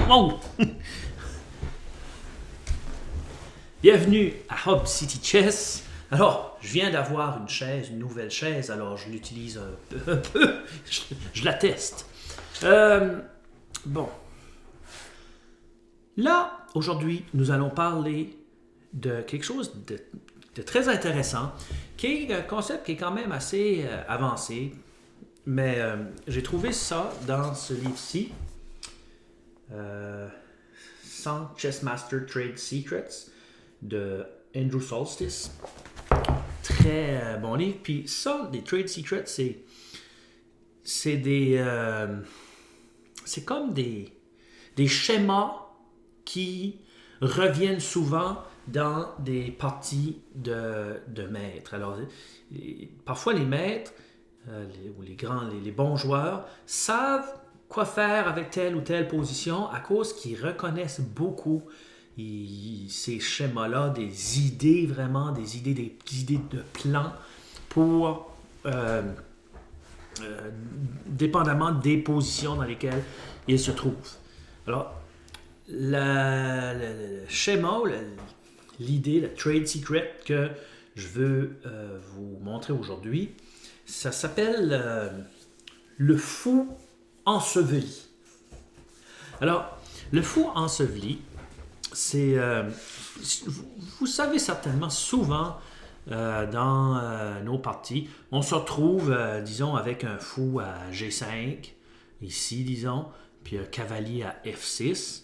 Wow! Bienvenue à Hub City Chess. Alors, je viens d'avoir une nouvelle chaise, alors je l'utilise un peu, je la teste. Bon. Là, aujourd'hui, nous allons parler de quelque chose de très intéressant, qui est un concept qui est quand même assez avancé, mais j'ai trouvé ça dans ce livre-ci, 100 Chessmaster Trade Secrets de Andrew Solstice. Très bon livre. Puis ça, des Trade Secrets, c'est comme des schémas qui reviennent souvent dans des parties de maîtres. Alors, parfois les maîtres, ou les bons joueurs, savent quoi faire avec telle ou telle position à cause qu'ils reconnaissent beaucoup ces schémas-là, des idées vraiment, des idées de plans pour, dépendamment des positions dans lesquelles ils se trouvent. Alors, le schéma, l'idée, le trade secret que je veux vous montrer aujourd'hui, ça s'appelle le fou enseveli. Alors, le fou enseveli, c'est, vous savez certainement, souvent dans nos parties, on se retrouve, disons, avec un fou à G5, ici, disons, puis un cavalier à F6.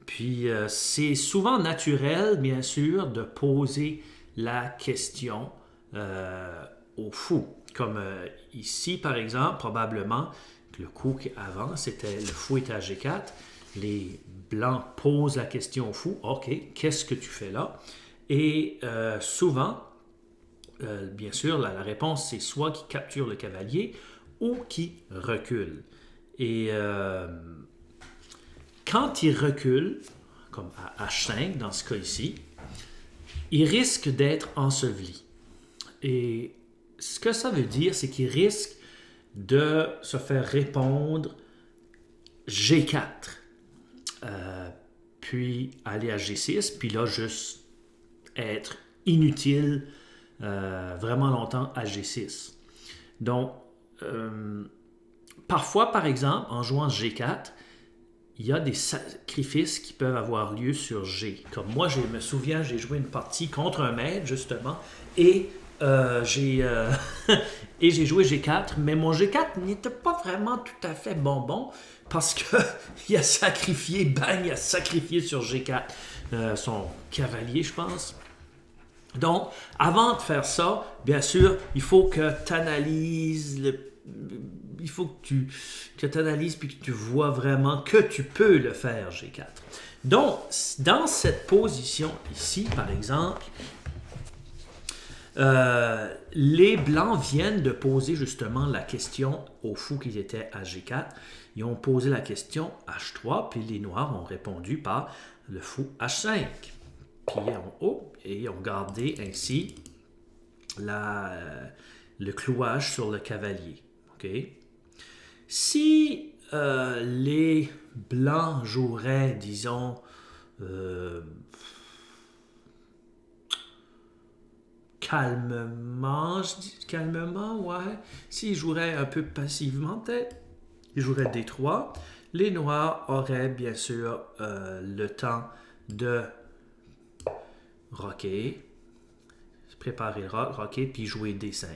Puis c'est souvent naturel, bien sûr, de poser la question au fou. Comme ici, par exemple, probablement, le coup avant, c'était le fou était à G4. Les blancs posent la question au fou. OK, qu'est-ce que tu fais là? Et souvent, bien sûr, la réponse, c'est soit qui capture le cavalier ou qui recule. Et quand il recule, comme à H5 dans ce cas ici, il risque d'être enseveli. Et ce que ça veut dire, c'est qu'il risque de se faire répondre G4, puis aller à G6, puis là, juste être inutile vraiment longtemps à G6. Donc, parfois, par exemple, en jouant G4, il y a des sacrifices qui peuvent avoir lieu sur G. Comme moi, je me souviens, j'ai joué une partie contre un maître, justement, et j'ai joué G4, mais mon G4 n'était pas vraiment tout à fait bonbon, parce qu'il a sacrifié, bang, il a sacrifié sur G4 son cavalier, je pense. Donc, avant de faire ça, bien sûr, il faut que tu analyses il faut que tu analyses puis que tu vois vraiment que tu peux le faire, G4. Donc, dans cette position ici, par exemple, les blancs viennent de poser justement la question au fou qui était à G4. Ils ont posé la question H3, puis les noirs ont répondu par le fou H5. Puis et ont gardé ainsi le clouage sur le cavalier. Okay? Si les blancs joueraient, disons, calmement, ouais. S'ils joueraient un peu passivement, peut-être, ils joueraient D3. Les noirs auraient, bien sûr, le temps de rocker, préparer rocker, puis jouer D5.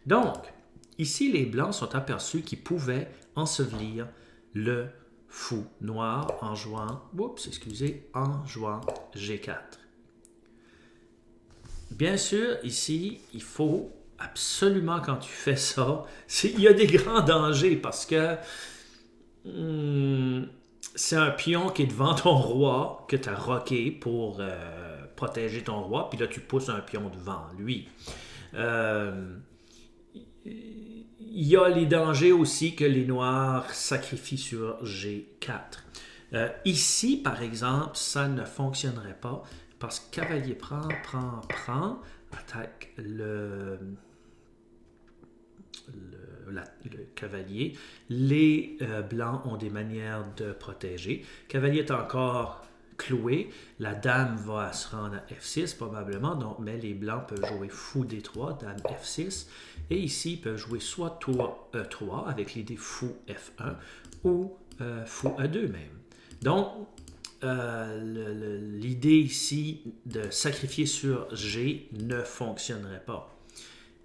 Donc, ici, les blancs sont aperçus qu'ils pouvaient ensevelir le fou noir en jouant G4. Bien sûr, ici, il faut absolument, quand tu fais ça, il y a des grands dangers parce que c'est un pion qui est devant ton roi que tu as rocké pour protéger ton roi, puis là, tu pousses un pion devant lui. Il y a les dangers aussi que les noirs sacrifient sur G4. Ici, par exemple, ça ne fonctionnerait pas parce que cavalier prend, attaque le le cavalier. Les blancs ont des manières de protéger. Le cavalier est encore cloué. La dame va se rendre à F6 probablement, donc, mais les blancs peuvent jouer fou D3, dame F6. Et ici, ils peuvent jouer soit tour E3 avec l'idée fou F1 ou fou E2 même. Donc, l'idée ici de sacrifier sur G ne fonctionnerait pas.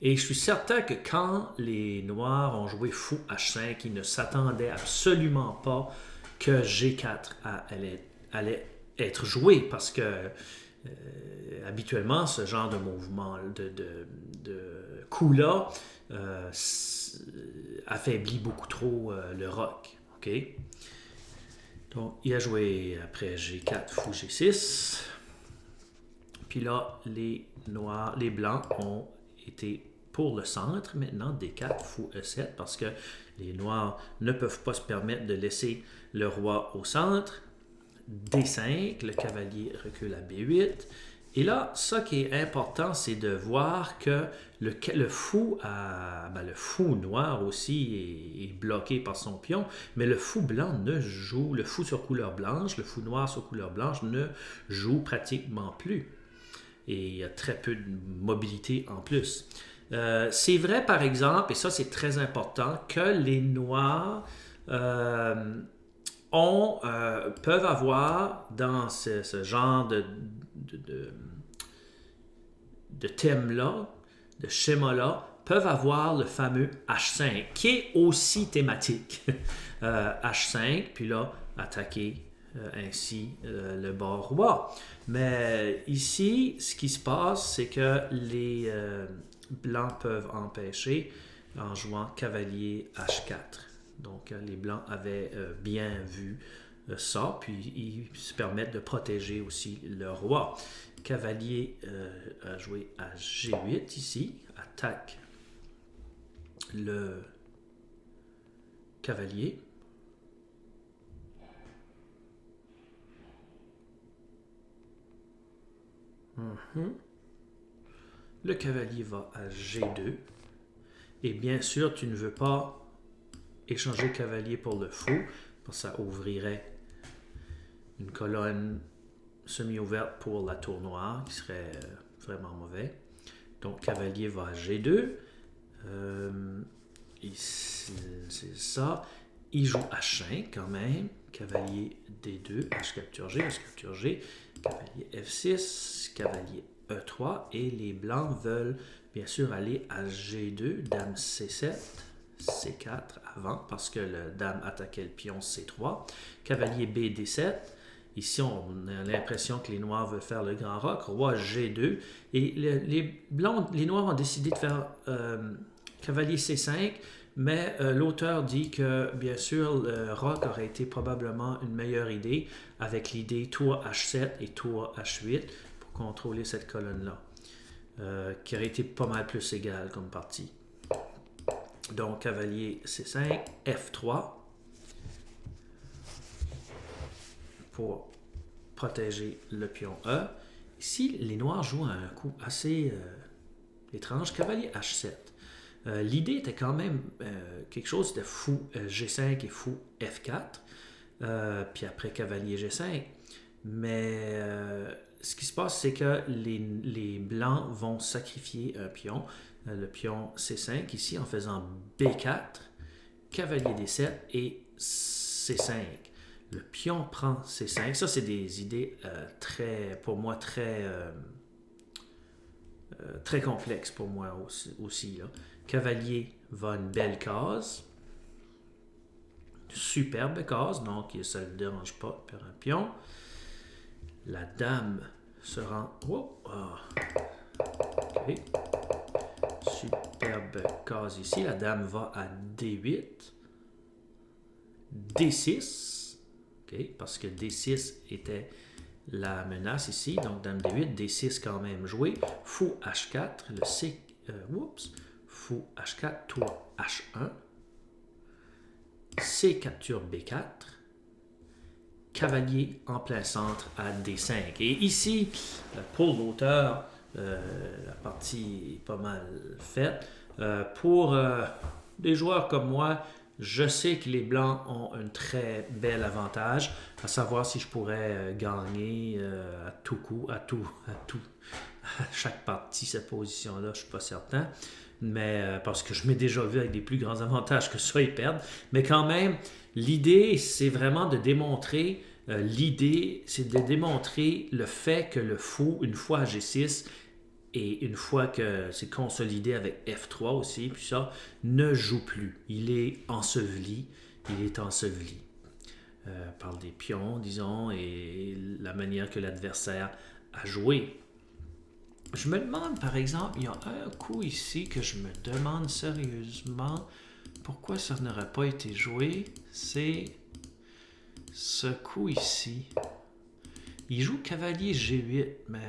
Et je suis certain que quand les Noirs ont joué fou H5, ils ne s'attendaient absolument pas que G4 allait être joué parce que habituellement, ce genre de mouvement, de coup-là, affaiblit beaucoup trop le roc. Okay? Donc, il a joué après G4, fou G6. Puis là, les blancs ont été pour le centre maintenant, D4, fou E7, parce que les noirs ne peuvent pas se permettre de laisser le roi au centre. D5, le cavalier recule à B8. Et là, ça qui est important, c'est de voir que le fou noir aussi est bloqué par son pion, mais le fou blanc le fou sur couleur blanche, le fou noir sur couleur blanche ne joue pratiquement plus. Et il y a très peu de mobilité en plus. C'est vrai, par exemple, et ça c'est très important, que les noirs peuvent avoir dans ce genre de thème-là, de schéma-là, peuvent avoir le fameux H5, qui est aussi thématique. H5, puis là, attaquer ainsi le bord roi. Mais ici, ce qui se passe, c'est que les blancs peuvent empêcher en jouant cavalier H4. Donc, les blancs avaient bien vu ça, puis ils se permettent de protéger aussi le roi. Cavalier a joué à G8 ici, attaque le cavalier. Le cavalier va à G2. Et bien sûr, tu ne veux pas échanger cavalier pour le fou, parce que ça ouvrirait une colonne semi-ouverte pour la tour noire, qui serait vraiment mauvais. Donc, cavalier va à G2. C'est ça. Il joue H5 quand même. Cavalier D2, H capture G, H capture G. Cavalier F6, cavalier E3. Et les blancs veulent bien sûr aller à G2, dame C7, C4 avant, parce que la dame attaquait le pion C3. Cavalier B, D7. Ici, on a l'impression que les noirs veulent faire le grand roc. Roi G2. Et les noirs ont décidé de faire cavalier C5, mais l'auteur dit que, bien sûr, le roc aurait été probablement une meilleure idée avec l'idée tour H7 et tour H8 pour contrôler cette colonne-là, qui aurait été pas mal plus égale comme partie. Donc, cavalier C5, F3. Pour protéger le pion E. Ici, les noirs jouent un coup assez étrange, cavalier H7. L'idée était quand même quelque chose de fou G5 et fou F4, puis après cavalier G5. Mais ce qui se passe, c'est que les blancs vont sacrifier un pion, le pion C5 ici, en faisant B4, cavalier D7 et C5. Le pion prend C5. Ça, c'est des idées pour moi très complexes pour moi aussi là. Cavalier va à une belle case. Superbe case, donc ça ne le dérange pas de perdre un pion. La dame se rend... Okay. Superbe case ici. La dame va à D8. D6. Okay, parce que D6 était la menace ici, donc dame D8, D6 quand même joué, fou H4, le C, fou H4, tour H1, C capture B4, cavalier en plein centre à D5. Et ici, pour l'auteur, la partie est pas mal faite. Pour des joueurs comme moi, je sais que les Blancs ont un très bel avantage, à savoir si je pourrais gagner à tout coup, à chaque partie, cette position-là, je suis pas certain. Mais parce que je m'ai déjà vu avec des plus grands avantages que ça, ils perdent. Mais quand même, l'idée, c'est vraiment de démontrer, le fait que le fou, une fois à G6, et une fois que c'est consolidé avec F3 aussi, puis ça, ne joue plus. Il est enseveli. Il est enseveli par des pions, disons, et la manière que l'adversaire a joué. Je me demande, par exemple, il y a un coup ici que je me demande sérieusement pourquoi ça n'aurait pas été joué. C'est ce coup ici. Il joue cavalier G8, mais...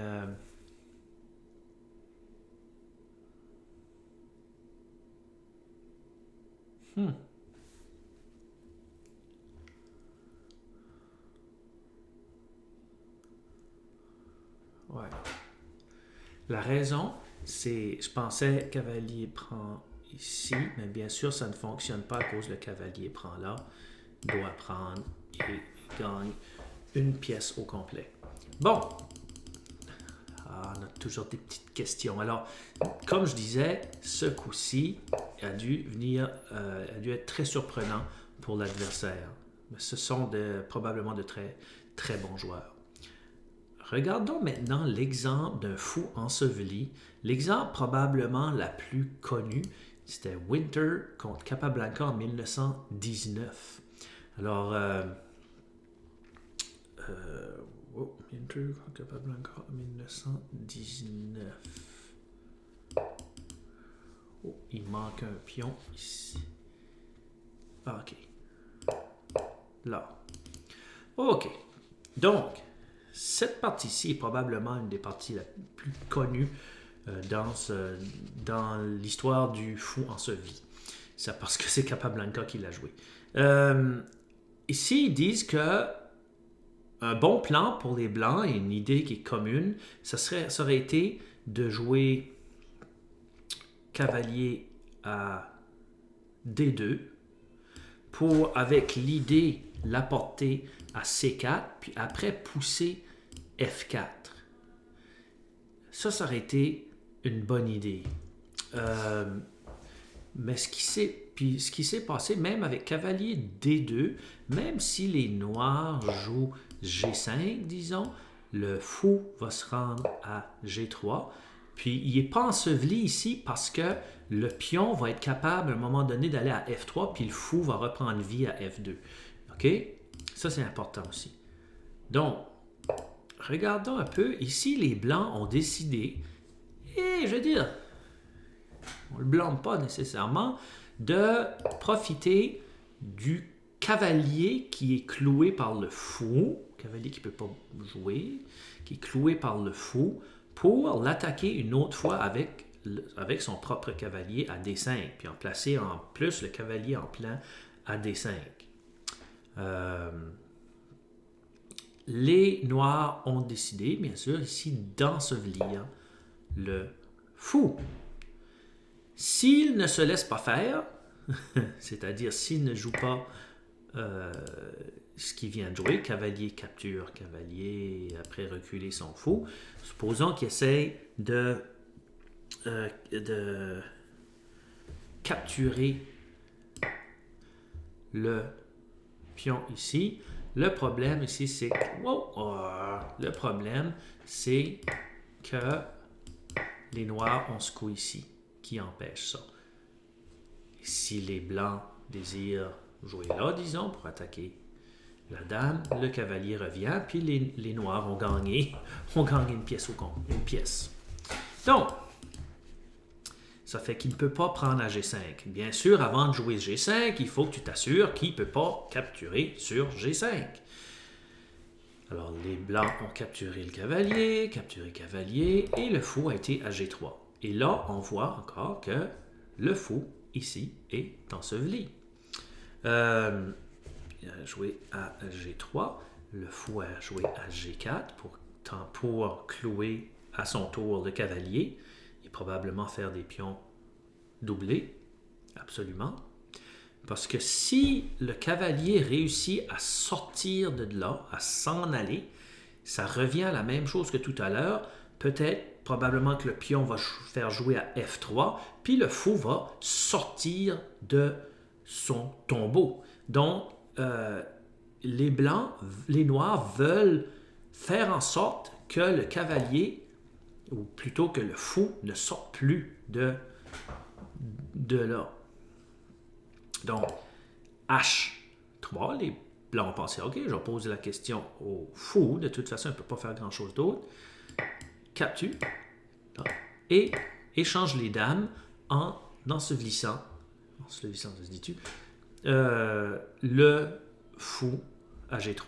Ouais. La raison, c'est, je pensais cavalier prend ici, mais bien sûr, ça ne fonctionne pas à cause le cavalier prend là, doit prendre et gagne une pièce au complet. Bon, on a toujours des petites questions. Alors, comme je disais, ce coup-ci a dû être très surprenant pour l'adversaire. Mais ce sont probablement de très, très bons joueurs. Regardons maintenant l'exemple d'un fou enseveli. L'exemple probablement la plus connue, c'était Winter contre Capablanca en 1919. Alors, Winter contre Capablanca en 1919. Oh, il manque un pion ici. Ah, ok. Là. Ok. Donc, cette partie-ci est probablement une des parties les plus connues dans l'histoire du fou enseveli. C'est parce que c'est Capablanca qui l'a joué. Ici, ils disent que un bon plan pour les Blancs et une idée qui est commune, ça aurait été de jouer cavalier à D2 pour, avec l'idée, l'apporter à C4, puis après pousser F4. Ça aurait été une bonne idée. Mais ce qui s'est passé, même avec cavalier D2, même si les noirs jouent G5, disons, le fou va se rendre à G3. Puis il n'est pas enseveli ici parce que le pion va être capable à un moment donné d'aller à F3, puis le fou va reprendre vie à F2. OK? Ça, c'est important aussi. Donc, regardons un peu. Ici, les Blancs ont décidé, et je veux dire, on ne le blâme pas nécessairement, de profiter du cavalier qui est cloué par le fou, cavalier qui ne peut pas jouer, qui est cloué par le fou, pour l'attaquer une autre fois avec son propre cavalier à D5, puis en placer en plus le cavalier en plein à D5. Les Noirs ont décidé, bien sûr, ici d'ensevelir le fou. S'il ne se laisse pas faire, c'est-à-dire s'il ne joue pas ce qu'il vient de jouer, cavalier capture cavalier, après reculer son fou, supposons qu'il essaye de capturer le pion ici. Le problème ici, c'est que, le problème, c'est que les noirs ont ce coup ici qui empêche ça. Si les blancs désirent jouer là, disons, pour attaquer la dame, le cavalier revient, puis les noirs ont gagné une pièce au compte, une pièce. Donc, ça fait qu'il ne peut pas prendre à G5. Bien sûr, avant de jouer G5, il faut que tu t'assures qu'il ne peut pas capturer sur G5. Alors, les blancs ont capturé le cavalier, et le fou a été à G3. Et là, on voit encore que le fou, ici, est enseveli. Il a joué à G3, le fou a joué à G4 pour clouer à son tour le cavalier et probablement faire des pions doubler, absolument. Parce que si le cavalier réussit à sortir de là, à s'en aller, ça revient à la même chose que tout à l'heure. Peut-être, probablement que le pion va faire jouer à F3, puis le fou va sortir de son tombeau. Donc, les blancs, les noirs veulent faire en sorte que le cavalier, ou plutôt que le fou, ne sorte plus de là. Donc, H3, les blancs ont pensé, OK, je vais poser la question au fou, de toute façon, il ne peut pas faire grand-chose d'autre. Capture, et échange les dames en ensevelissant, ça se dit-tu, le fou à G3.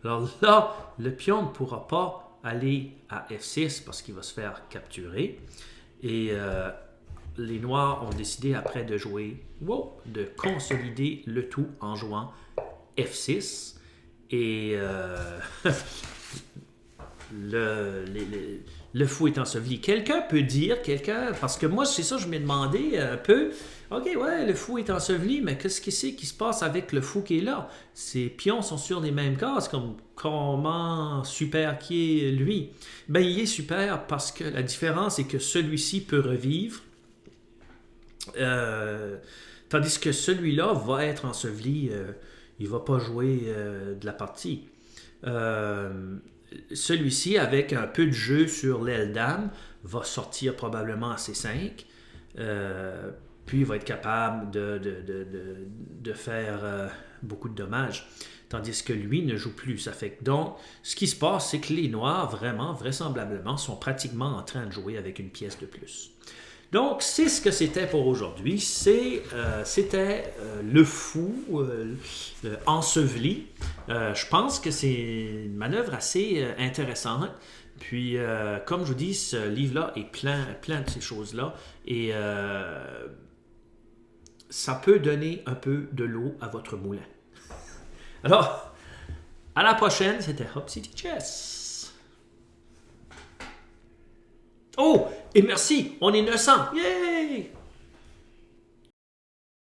Alors là, le pion ne pourra pas aller à F6 parce qu'il va se faire capturer. Et les noirs ont décidé après de jouer, de consolider le tout en jouant F6. Et le fou est enseveli. Quelqu'un peut dire, parce que moi, c'est ça, je m'ai demandé un peu, OK, ouais, le fou est enseveli, mais qu'est-ce qui se passe avec le fou qui est là? Ces pions sont sur les mêmes cases, comment super qui est lui? Ben, il est super parce que la différence est que celui-ci peut revivre, tandis que celui-là va être enseveli, il ne va pas jouer de la partie. Celui-ci, avec un peu de jeu sur l'aile dame, va sortir probablement à C5. Puis il va être capable de faire beaucoup de dommages. Tandis que lui ne joue plus. Ça fait que donc, ce qui se passe, c'est que les noirs, vraiment, vraisemblablement, sont pratiquement en train de jouer avec une pièce de plus. Donc, c'est ce que c'était pour aujourd'hui. C'était le fou enseveli. Je pense que c'est une manœuvre assez intéressante. Puis, comme je vous dis, ce livre-là est plein de ces choses-là. Et ça peut donner un peu de l'eau à votre moulin. Alors, à la prochaine, c'était Hop City Chess. Oh, et merci, on est 900. Yay!